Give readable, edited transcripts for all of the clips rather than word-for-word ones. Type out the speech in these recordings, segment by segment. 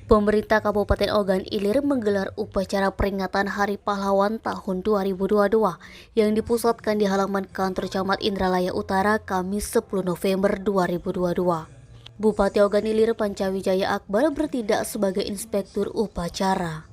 Pemerintah Kabupaten Ogan Ilir menggelar upacara peringatan Hari Pahlawan tahun 2022 yang dipusatkan di halaman kantor Camat Indralaya Utara Kamis 10 November 2022. Bupati Ogan Ilir Pancawijaya Akbar bertindak sebagai inspektur upacara.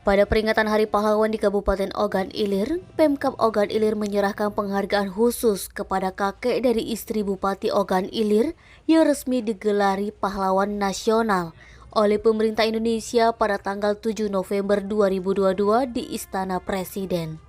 Pada peringatan Hari Pahlawan di Kabupaten Ogan Ilir, Pemkab Ogan Ilir menyerahkan penghargaan khusus kepada kakek dari istri Bupati Ogan Ilir yang resmi digelari Pahlawan Nasional oleh pemerintah Indonesia pada tanggal 7 November 2022 di Istana Presiden.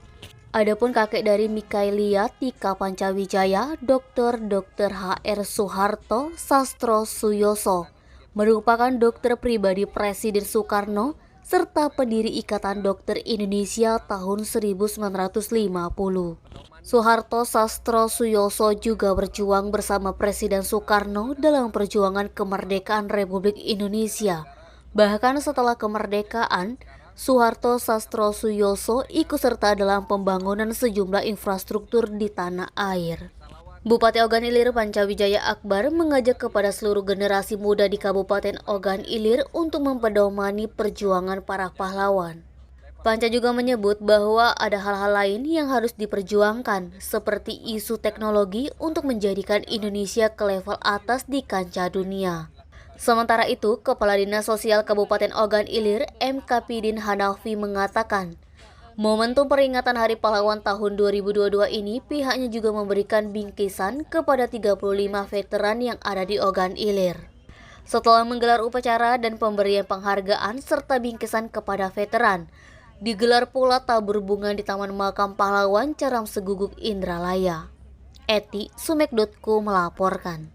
Adapun kakek dari Mikaelia Tika Pancawijaya, Dr. H.R. Soeharto Sastro Suyoso, merupakan dokter pribadi Presiden Soekarno serta pendiri Ikatan Dokter Indonesia tahun 1950. Soeharto Sastro Suyoso juga berjuang bersama Presiden Soekarno dalam perjuangan kemerdekaan Republik Indonesia. Bahkan setelah kemerdekaan, Soeharto Sastro Suyoso ikut serta dalam pembangunan sejumlah infrastruktur di tanah air. Bupati Ogan Ilir Pancawijaya Akbar mengajak kepada seluruh generasi muda di Kabupaten Ogan Ilir untuk mempedomani perjuangan para pahlawan. Panca juga menyebut bahwa ada hal-hal lain yang harus diperjuangkan, seperti isu teknologi untuk menjadikan Indonesia ke level atas di kancah dunia. Sementara itu, Kepala Dinas Sosial Kabupaten Ogan Ilir, M. Kapidin Hanafi mengatakan, momentum peringatan Hari Pahlawan tahun 2022 ini pihaknya juga memberikan bingkisan kepada 35 veteran yang ada di Ogan Ilir. Setelah menggelar upacara dan pemberian penghargaan serta bingkisan kepada veteran, digelar pula tabur bunga di Taman Makam Pahlawan Caram Seguguk Indralaya. Eti Sumek.co melaporkan.